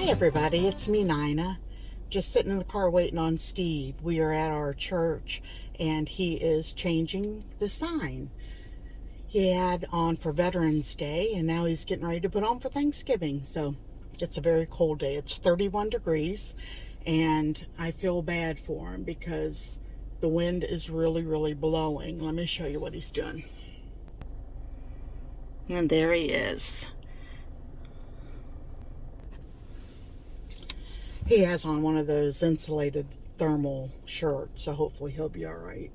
Hey everybody, it's me, Nina. Just sitting in the car waiting on Steve. We are at our church and he is changing the sign. He had on for Veterans Day and now he's getting ready to put on for Thanksgiving. So it's a very cold day. It's 31 degrees and I feel bad for him because the wind is really blowing. Let me show you what he's doing. And there he is. He has on one of those insulated thermal shirts, so hopefully he'll be all right.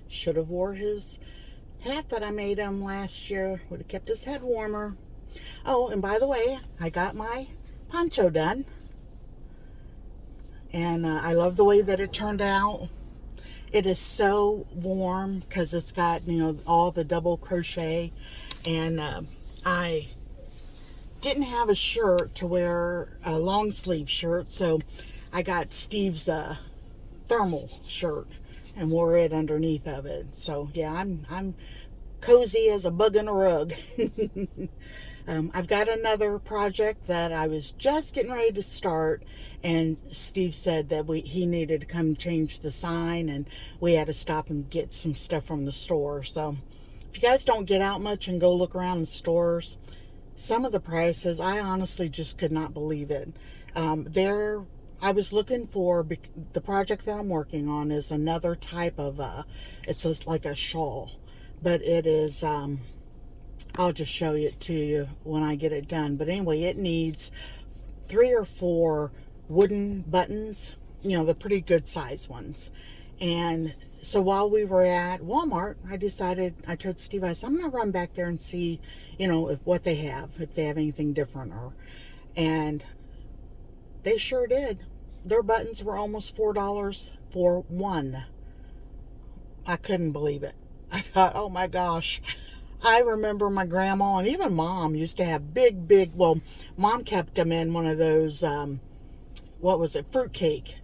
Should have wore his hat that I made him last year. Would have kept his head warmer. Oh, and by the way, I got my poncho done. And I love the way that it turned out. It is so warm because it's got, all the double crochet. And I didn't have a shirt to wear, a long sleeve shirt, so I got Steve's thermal shirt and wore it underneath of it. So yeah, I'm cozy as a bug in a rug. I've got another project that I was just getting ready to start, and Steve said that he needed to come change the sign, and we had to stop and get some stuff from the store. So if you guys don't get out much and go look around in stores, some of the prices, I honestly just could not believe it. I was looking for, the project that I'm working on is another type of, it's like a shawl, but it is, I'll just show it to you when I get it done. But anyway, it needs 3 or 4 wooden buttons, the pretty good size ones. And so while we were at Walmart, I told Steve, I said, I'm going to run back there and see, what they have, if they have anything different. And they sure did. Their buttons were almost $4 for one. I couldn't believe it. I thought, oh my gosh. I remember my grandma and even mom used to have big, well, mom kept them in one of those, fruitcake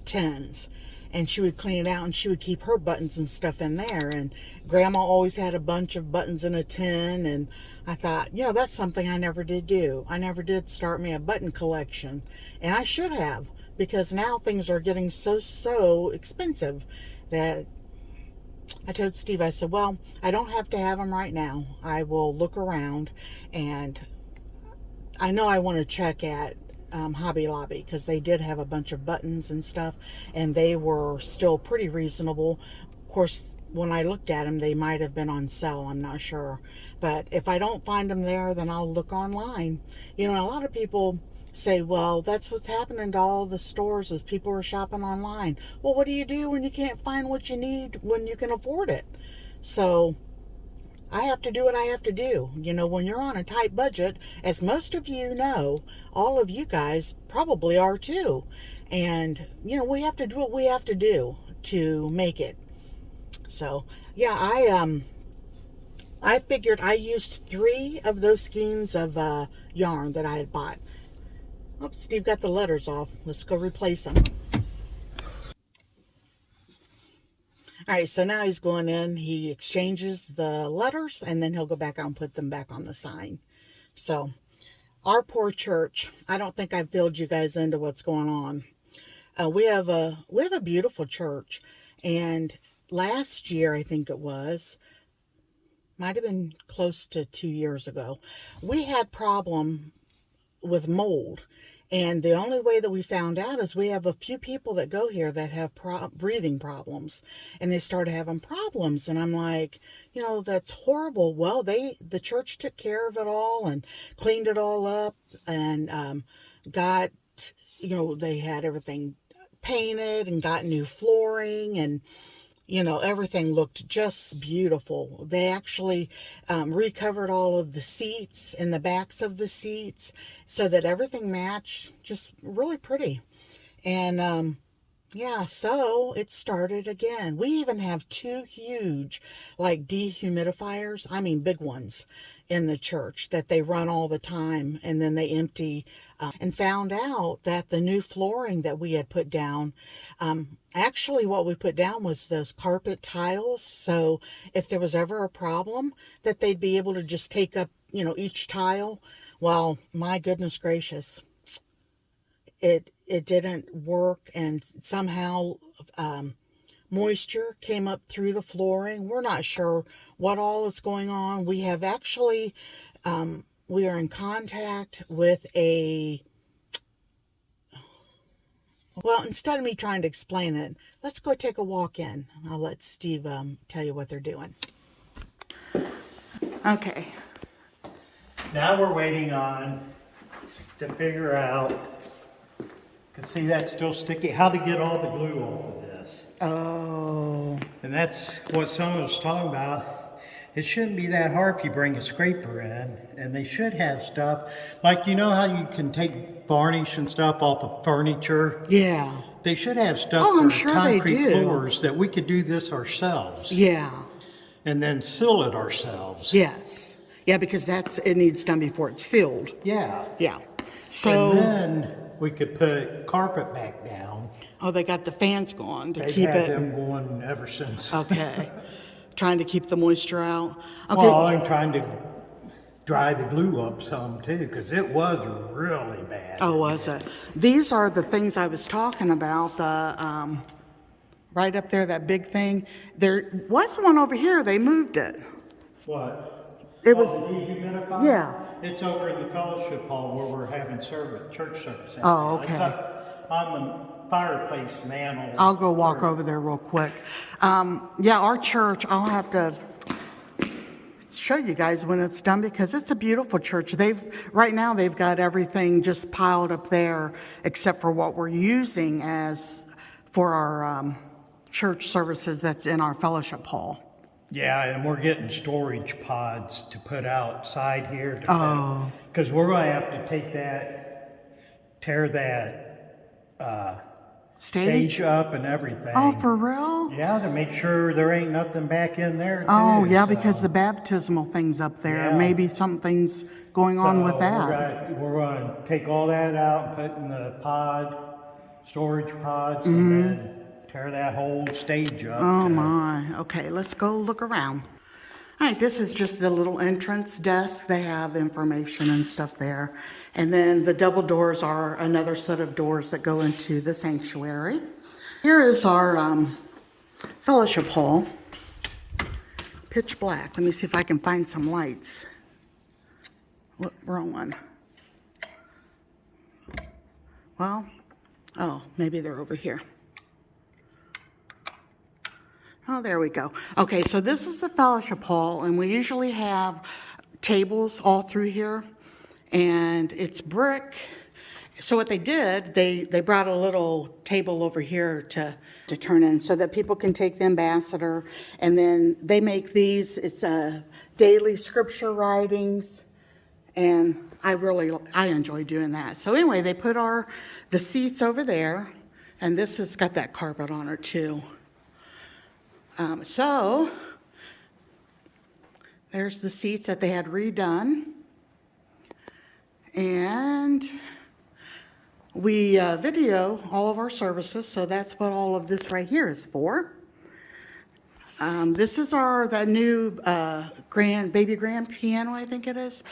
tins. And she would clean it out and she would keep her buttons and stuff in there. And grandma always had a bunch of buttons in a tin. And I thought, that's something I never did do. I never did start me a button collection. And I should have, because now things are getting so expensive that I told Steve, I said, well, I don't have to have them right now. I will look around, and I know I want to check at Hobby Lobby, because they did have a bunch of buttons and stuff, and they were still pretty reasonable. Of course, when I looked at them, they might have been on sale. I'm not sure. But if I don't find them there, then I'll look online. A lot of people say, well, that's what's happening to all the stores, is people are shopping online. Well, what do you do when you can't find what you need when you can afford it? So I have to do what I have to do. When you're on a tight budget, as most of you know, all of you guys probably are too. And, we have to do what we have to do to make it. So, yeah, I figured I used 3 of those skeins of yarn that I had bought. Oops, Steve got the letters off. Let's go replace them. All right, so now he's going in. He exchanges the letters, and then he'll go back out and put them back on the sign. So, our poor church. I don't think I've filled you guys into what's going on. We have a beautiful church, and last year, I think it was, might have been close to 2 years ago, we had problem with mold. And the only way that we found out is we have a few people that go here that have breathing problems, and they started having problems. And I'm like, that's horrible. Well, the church took care of it all and cleaned it all up, and got, they had everything painted and got new flooring, and everything looked just beautiful. They actually recovered all of the seats and the backs of the seats so that everything matched, just really pretty. And yeah, so it started again. We even have 2 huge, like, dehumidifiers. I mean, big ones in the church that they run all the time, and then they empty. And found out that the new flooring that we had put down, actually what we put down was those carpet tiles. So if there was ever a problem, that they'd be able to just take up, each tile. Well, my goodness gracious. it didn't work, and somehow moisture came up through the flooring. We're not sure what all is going on. We have actually, we are in contact with well, instead of me trying to explain it, let's go take a walk in. I'll let Steve tell you what they're doing. Okay. Now we're waiting on to figure out, because see that's still sticky, how to get all the glue off of this. Oh. And that's what someone was talking about. It shouldn't be that hard if you bring a scraper in, and they should have stuff, like you know how you can take varnish and stuff off of furniture? Yeah. They should have stuff Oh, I'm for sure they concrete do. floors that we could do this ourselves. Yeah. And then seal it ourselves. Yes. Yeah, because it needs done before it's sealed. Yeah. Yeah. So. And then we could put carpet back down. Oh, they got the fans going to They've keep had it. them going ever since. Okay. Trying to keep the moisture out. Okay. Well, I'm trying to dry the glue up some too, because it was really bad. Oh, was it? These are the things I was talking about. The right up there, that big thing. There was one over here. They moved it. What? It was. The dehumidifier? Yeah. It's over in the fellowship hall where we're having church service. Oh, It's okay. up on the fireplace mantle. I'll go walk over there real quick. Yeah, our church, I'll have to show you guys when it's done because it's a beautiful church. Right now they've got everything just piled up there except for what we're using as for our church services that's in our fellowship hall. Yeah, and we're getting storage pods to put outside here. Oh. Because we're going to have to take tear that stage up and everything. Oh, for real? Yeah, to make sure there ain't nothing back in there too. Oh, yeah, so. because the baptismal thing's up there. Yeah. Maybe something's going on with that. We're going to take all that out and put in the storage pods, Mm-hmm. and then tear that whole stage up. Oh my, okay, let's go look around. All right, this is just the little entrance desk. They have information and stuff there. And then the double doors are another set of doors that go into the sanctuary. Here is our fellowship hall. Pitch black. Let me see if I can find some lights. What, wrong one. Well, oh, maybe they're over here. Oh, there we go. Okay, so this is the fellowship hall, and we usually have tables all through here, and it's brick. So what they did, they brought a little table over here to turn in so that people can take the ambassador, and then they make these, it's daily scripture writings, and I enjoy doing that. So anyway, they put the seats over there, and this has got that carpet on it too. So there's the seats that they had redone, and we video all of our services, so that's what all of this right here is for. This is that new baby grand piano, I think it is,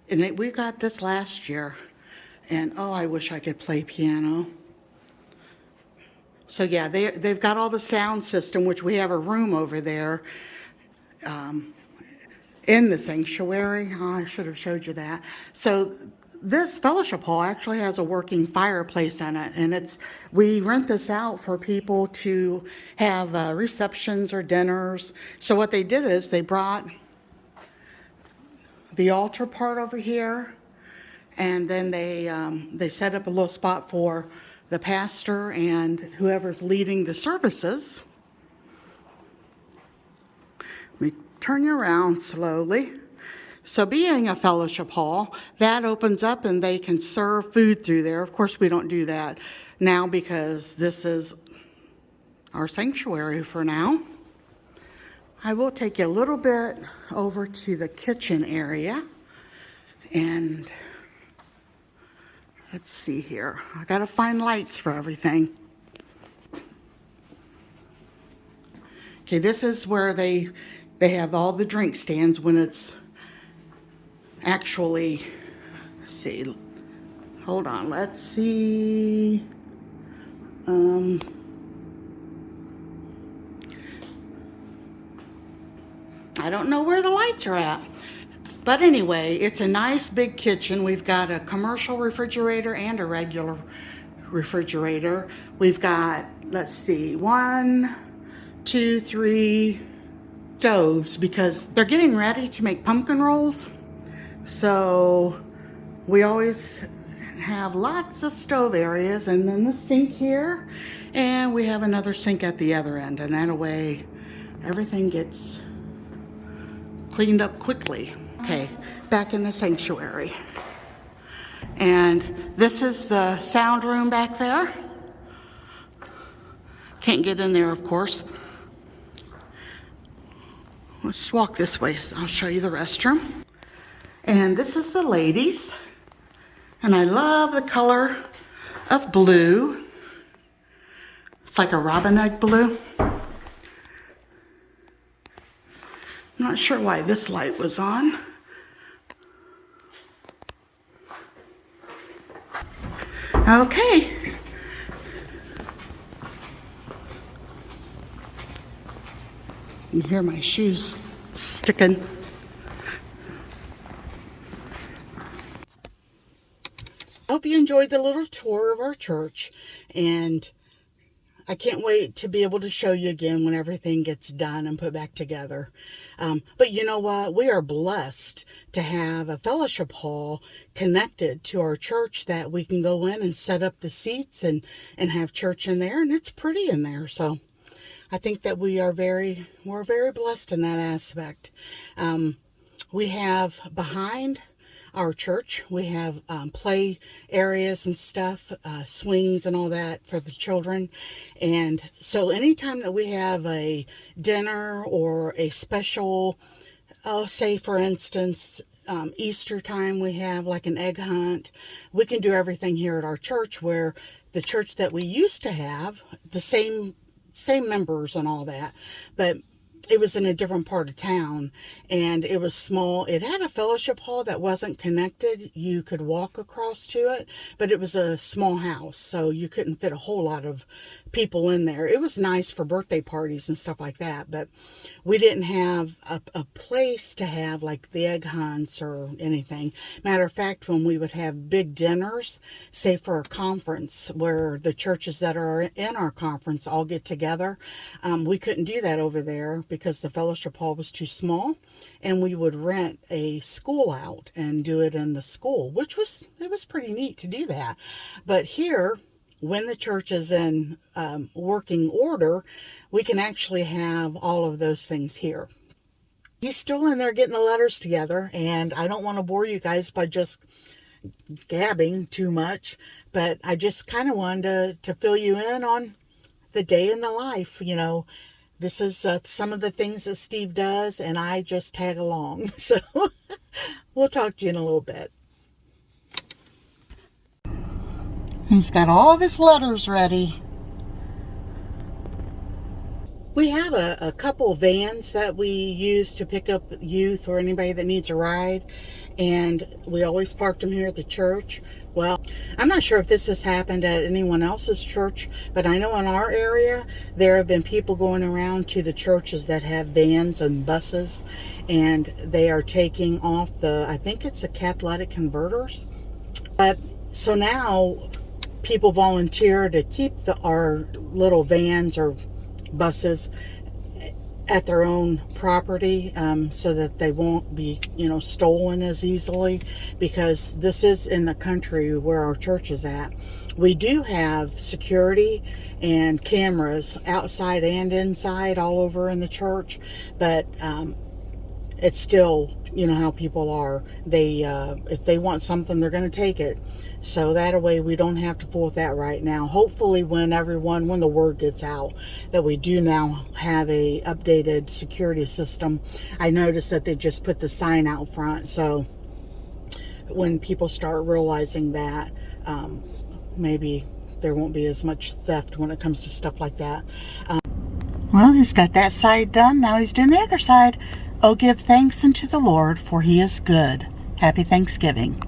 and we got this last year, and oh, I wish I could play piano. So yeah, they've got all the sound system, which we have a room over there in the sanctuary. Oh, I should have showed you that. So this fellowship hall actually has a working fireplace in it, and we rent this out for people to have receptions or dinners. So what they did is they brought the altar part over here, and then they set up a little spot for the pastor and whoever's leading the services. Let me turn you around slowly. So being a fellowship hall, that opens up and they can serve food through there. Of course, we don't do that now because this is our sanctuary for now. I will take you a little bit over to the kitchen area, and let's see here. I gotta find lights for everything. Okay, this is where they have all the drink stands when it's actually, let's see, hold on, let's see. I don't know where the lights are at. But anyway, it's a nice big kitchen. We've got a commercial refrigerator and a regular refrigerator. We've got, let's see, 1, 2, 3 stoves because they're getting ready to make pumpkin rolls. So we always have lots of stove areas, and then the sink here, and we have another sink at the other end, and that way everything gets cleaned up quickly. Okay, back in the sanctuary. And this is the sound room back there. Can't get in there, of course. Let's walk this way. I'll show you the restroom. And this is the ladies. And I love the color of blue. It's like a robin egg blue. I'm not sure why this light was on. Okay. You hear my shoes sticking. Hope you enjoyed the little tour of our church, and I can't wait to be able to show you again when everything gets done and put back together. But you know what? We are blessed to have a fellowship hall connected to our church that we can go in and set up the seats and have church in there, and it's pretty in there. So I think that we're very blessed in that aspect. We have behind our church, we have play areas and stuff, swings and all that for the children. And so anytime that we have a dinner or a special, say for instance, Easter time, we have like an egg hunt. We can do everything here at our church, where the church that we used to have, the same members and all that, but it was in a different part of town, and it was small. It had a fellowship hall that wasn't connected. You could walk across to it, but it was a small house, so you couldn't fit a whole lot of people in there. It was nice for birthday parties and stuff like that, but we didn't have a place to have like the egg hunts or anything. Matter of fact, when we would have big dinners, say for a conference where the churches that are in our conference all get together, we couldn't do that over there because the fellowship hall was too small, and we would rent a school out and do it in the school, which was pretty neat to do that. But here, when the church is in working order, we can actually have all of those things here. He's still in there getting the letters together, and I don't want to bore you guys by just gabbing too much, but I just kind of wanted to fill you in on the day in the life. You know, this is some of the things that Steve does, and I just tag along. So we'll talk to you in a little bit. He's got all of his letters ready. We have a couple vans that we use to pick up youth or anybody that needs a ride, and we always parked them here at the church. Well, I'm not sure if this has happened at anyone else's church, but I know in our area there have been people going around to the churches that have vans and buses, and they are taking off I think it's the catalytic converters. But so now people volunteer to keep our little vans or buses at their own property, so that they won't be, stolen as easily, because this is in the country where our church is at. We do have security and cameras outside and inside all over in the church, but it's still, how people are. They if they want something, they're going to take it. So that way we don't have to fool with that right now. Hopefully when the word gets out that we do now have a updated security system. I noticed that they just put the sign out front, so when people start realizing that, maybe there won't be as much theft when it comes to stuff like that. Well, he's got that side done. Now he's doing the other side. Oh, give thanks unto the Lord, for he is good. Happy Thanksgiving.